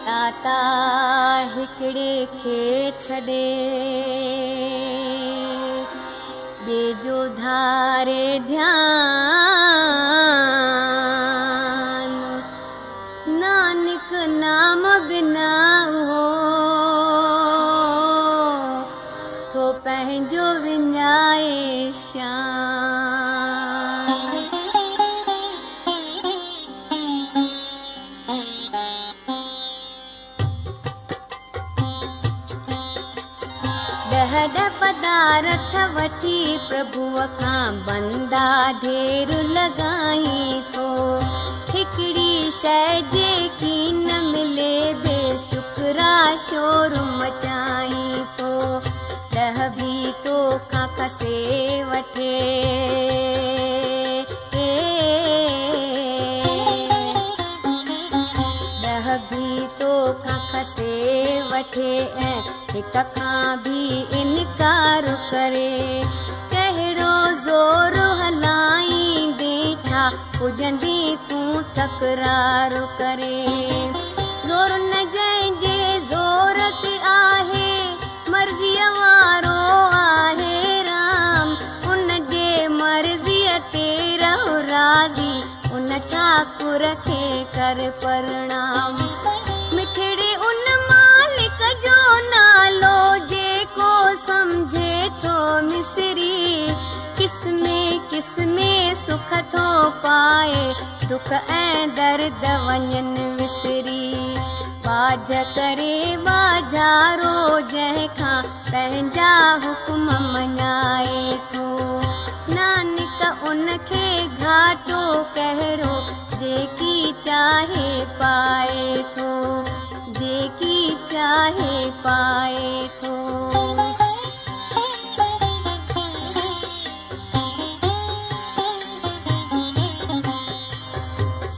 ताता हिकड़े खे छॾे ॿिए जो धारे ध्यान नानक नाम बिना हो थो पंहिंजो विञाए शान। ॾह पदार्थ वठी प्रभुअ खां बंदा ढेर लॻाई थो हिकिड़ी शइ जेकी न मिले बेशुक्रा शोर मचाई थो। 10 भी तोखां खसे वठे 10 भी तोखां खसे वठे ऐं हिक खां भी इनकार करे कहिड़ो ज़ोर हलाईंदे छा पुॼंदी तूं तकरार करे। ज़ोर न जंहिंजे ज़ोर ते आहे मर्ज़ीअ वारो आहे राम उन जे मर्ज़ीअ ते रहो राज़ी उन ठाकुर खे कर प्रणाम। मिठड़े उन मालिक जो नालो जेको समझे थो मिसरी किस्मे सुख थो पाए दुख ऐं दर्द वञनि विसरी। बाज करे बाजारो जंहिंखां पंहिंजा हुकुम मञाए थो नानक उनखे घाटो कहिड़ो जेकी चाहे पाए थो जेकी चाहे पाए थो।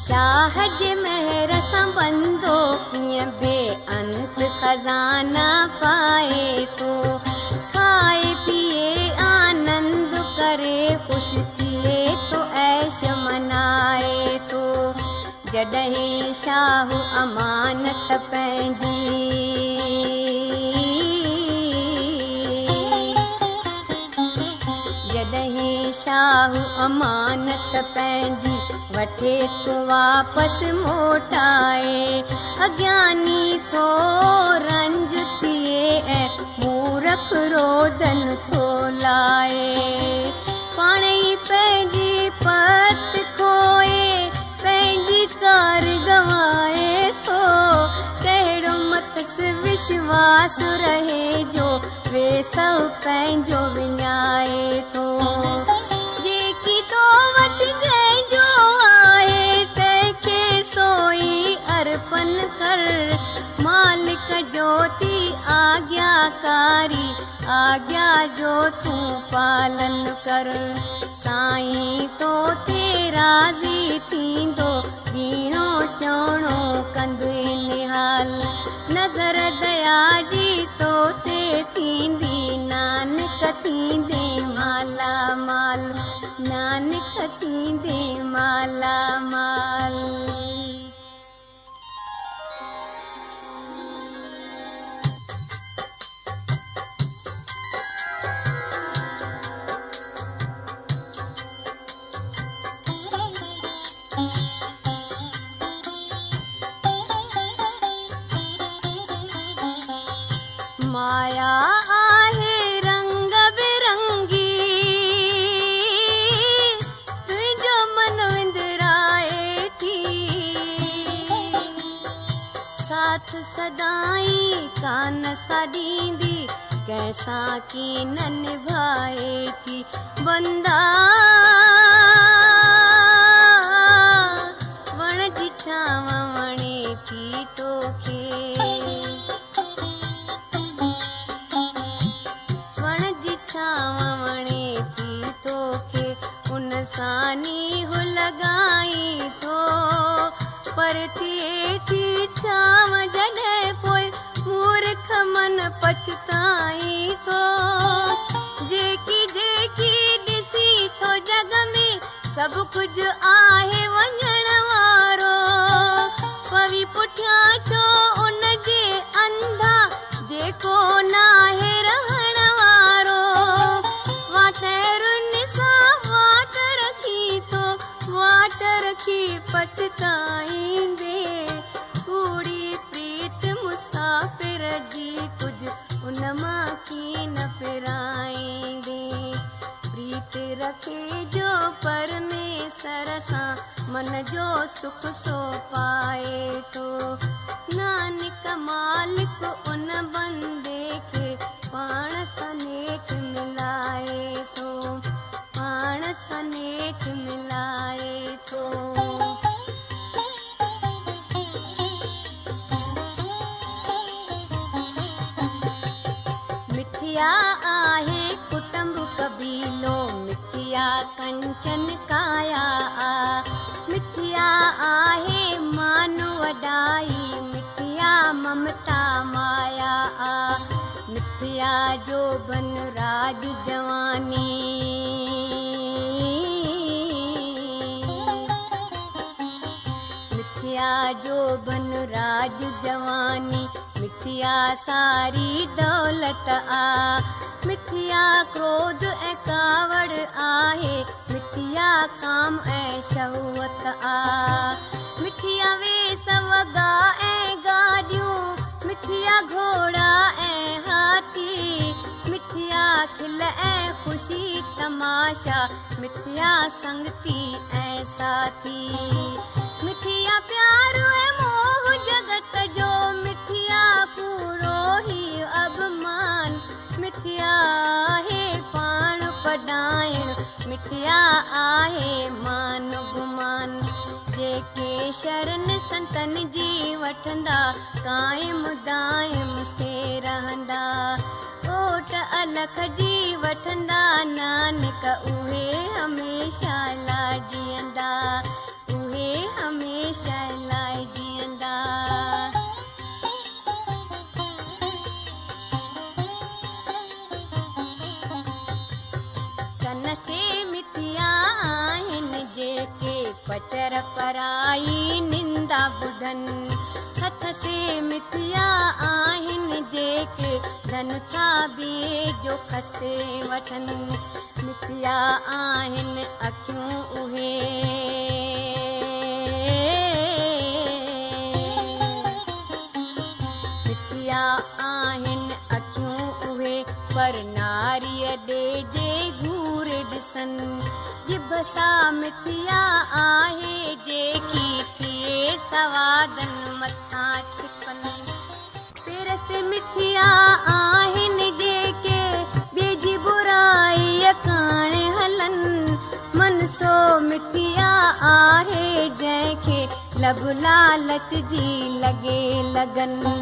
शाह जे महर सां बंदो कीअं बेअंत खज़ाना पाए थो खाए पीए आनंद करे ख़ुशि थिए थो ऐश मनाए थो। जॾहिं शाह अमानत पंहिंजी जॾहिं शाह अमानत पंहिंजी वठे थो वापसि मोटाए अज्ञानी थो रंज थिए ऐं मूर्ख रोदन थो लाए। पाण ई पंहिंजी पत खोए पंहिंजी कार गवाए थो कहिड़ो मथसि विश्वास रहे जो वे सभु पंहिंजो विञाए थो। जेकी तो वटि जंहिंजो आहे तंहिंखे सोई अर्पण कर मालिक जो थी आज्ञाकारी आज्ञा जो तूं पालन कर। साईं तो ते राज़ी थींदो ॿीणो चवणो कंदुई निहाल नज़र दया जी तो ते थींदी नानक थींदे माला माल नानक थींदे माला माल। माया आहे रंग बिरंगी तुंहिंजो मन विंदराए थी साथ सदाई कान साॾींदी कंहिंसां कीन निभाए थी। बंदा वण जी छांव वणे थी तोखे उन सानी हो लगाई थो पर थिए थी छांव जॾहिं पोइ मूर्ख मन पछताई थो। जेकी ॾिसी थो जग में सभु कुझु आहे वञण वारो पवी पुठियां छो उन को नाहे रहण वारो वाटरुनि सां वाट रखी थो वाट रखी पछताईंदे कूड़ी प्रीत मुसाफ़िर जी कुझु उन मां की न फिराईंदे प्रीत रखे जो परमेश्वर सां मन जो सुख सो पाए थो नानक मालिक उन बंदे खे पाण सां नेठि मिलाए थो पाण सां नेठि मिलाए थो मिथिया आहे कुटुंब कबीलो मिथिया कंचन काया मिथिया आहे मान वॾाई मिथिया ममता माया मिथिया जो बन राज जवानी मिथिया जो बन राज जवानी मिथिया सारी दौलत मिथिया क्रोध ऐं कावड़ आहे मिथिया काम ऐं शहवत मिथिया वेस वॻा ऐं गाॾियूं मिथिया घोड़ा ऐं हाथी मिथिया खिल ऐं ख़ुशी तमाशा मिथिया संगती ऐं साथी मिथिया प्यारो ऐं मोह जगत जो मिथिया कूड़ो ही अभिमान मिथिया आहे पाण पढ़ाइण मिथिया आहे मान गुमान जेके शरण संतन जी वठंदा कायम दायम से रहंदा ओट अलख जी वठंदा नानक उहे हमेशा लाइ जीअंदा उहे हमेशा लाइ जीअंदा कन से मिथिया आहिनि जेके पचर पराई निंदा ॿुधनि हथ से मिथिया आहिनि जेके धन था ॿिए जो खसे वठनि मिथिया आहिनि अखियूं उहे मिथिया आहिनि अखियूं उहे पर नारीअ ॾे जे घूर ॾिसनि जिभ सां मिथिया आहे जेकी थिए सवादनि मथां छिपनि पेर से मिथिया आहिनि जेके ॿिए जी बुराई काणे हलनि मन सो मिथिया आहे जंहिंखे लब लालच जी लॻे लगनि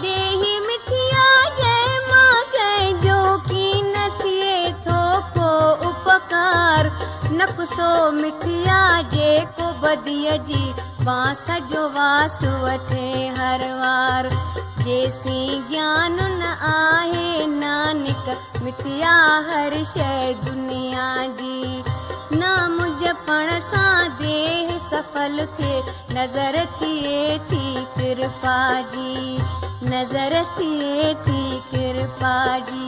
देही मिथिया जंहिं मां कंहिंजो की न थिए थो को उपकार नकुसो मिथिया जेको बदीअ जी बांस जो वास वठे हर वार जेसीं ज्ञान न आहे नानक मिथिया हर शइ दुनिया जी नाम जपण सां देह सफल थिए नज़र थिए थी कृपा जी नज़र थिए थी कृपा जी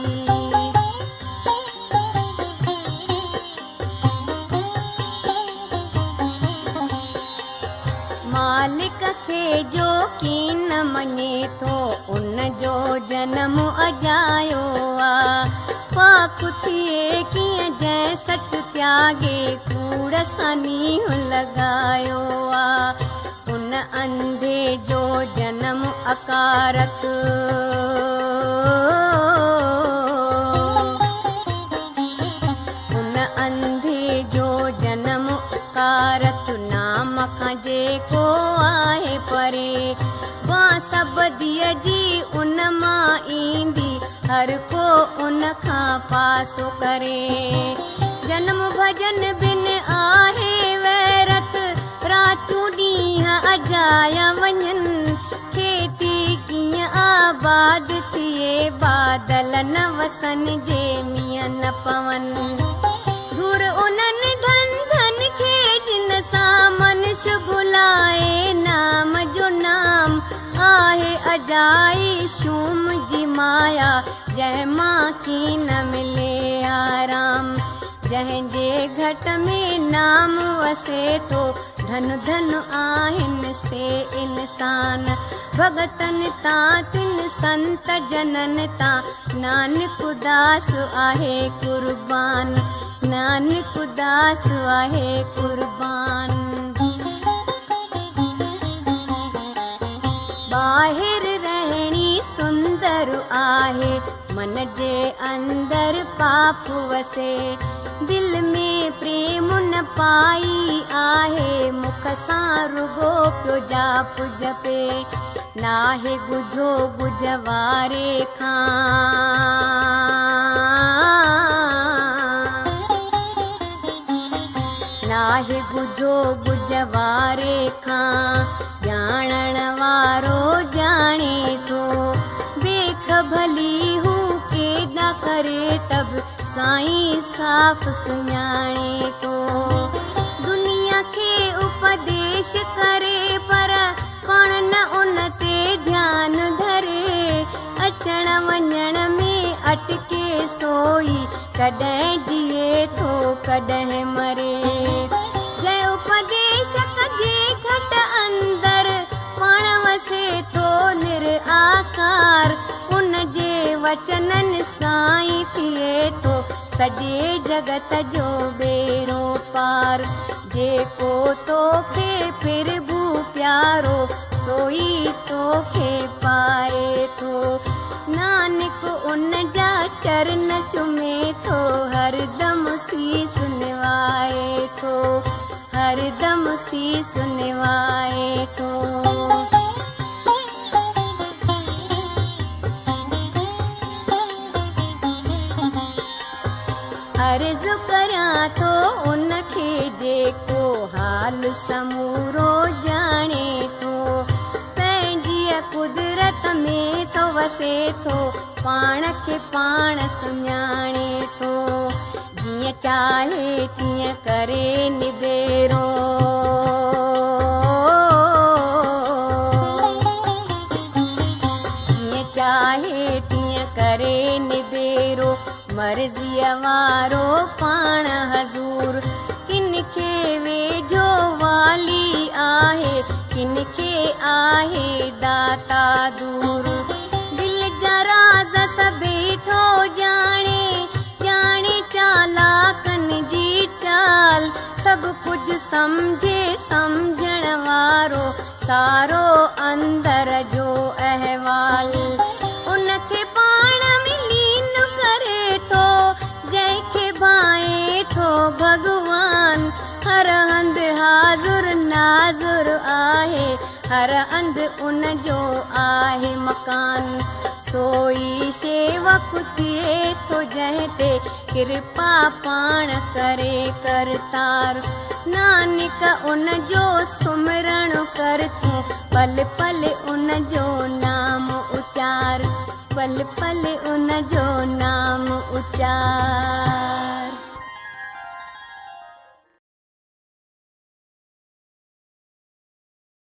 मालिक खे जो की न मञे थो उन जो जनम अजायो पाक थिए कीअं जंहिं सच त्यागे कूड़ सां नींहुं लॻायो उन अंधे जो जनम अकारत उन अंधे जो जनम अकारत नाम खां जेको आहे परे बांस बदीअ जी उन मां ईंदी हर को उन खां पासो करे जन्म भजन बिन आहे वैरत रातूं ॾींहं अजाया वञनि खेती कीअं आबाद थिए बादल न वसनि जे मींहं न पवनि घुर उन्हनि धन धन खे जिन सां मनुष्य भुलाए नाम जो नाम आहे अजाई शूम जी माया जंहिं मां की न मिले आराम। जंहिंजे घट में नाम वसे थो धन धन आहिनि से इंसान। भगतन तां तिन संत जनन तां नानक उदास आहे कुर्बान। नानक उदास आहे कुर्बान। ॿाहिरि रहणी सुंदर आहे मन जे अंदर पाप वसे। दिल में प्रेम न पाई आहे मुख सां रुगो पियो जाप जपे। नाहे गुझो गुझ वारे खां नाहे गुझो गुझ वारे खां ॼाणण वारो ॼाणे थो। बेख भली हू केॾा करे तब साईं साफ़ सुञाणे थो। दुनिया खे उपदेश करे पर पाण न उन ते ध्यानु धरे। अचण वञण में अटके सोई कॾहिं जिए थो कॾहिं मरे। जंहिं उपदेश कजे घट अंदर पाण वसे थो निराकार। उन जे वचननि साईं थिए थो सॼे जगत जो बेड़ो पार। जेको तोखे प्रभु प्यारो सोई तोखे पाए थो। नानक उन जा चरण चुमे थो हरदम शीस निवाए थो। हरदम शीस निवाए थो। अर्ज़ु करियां थो उनखे जेको हाल समूरो ॼाणे थो। पंहिंजी कुदरत में सो वसे थो पाण खे पाण सुञाणे थो। जीअं चाहे तीअं करे निबेरो। जीअं चाहे तीअं करे निबेरो। मर्ज़ीअ वारो पाण हज़ूर। किन खे वेझो वाली आहे किन खे आहे दाता दूर। दिल जा राज़ सभई थो ॼाणे ॼाणे चालाकनि जी चाल। सभु कुझु सम्झे सम्झण वारो सारो अंदर जो अहवाल। उनखे पाण में लीन करे थो जंहिंखे भाए थो भॻवान। हर हंधि हाज़ुर नाज़ुर आहे हर हंधि उन जो आहे मकान। सोई शेवक थिए थो जंहिं ते कृपा पाण करे करतार। नानक उन जो सुमिरण कर तूं पल पल उन जो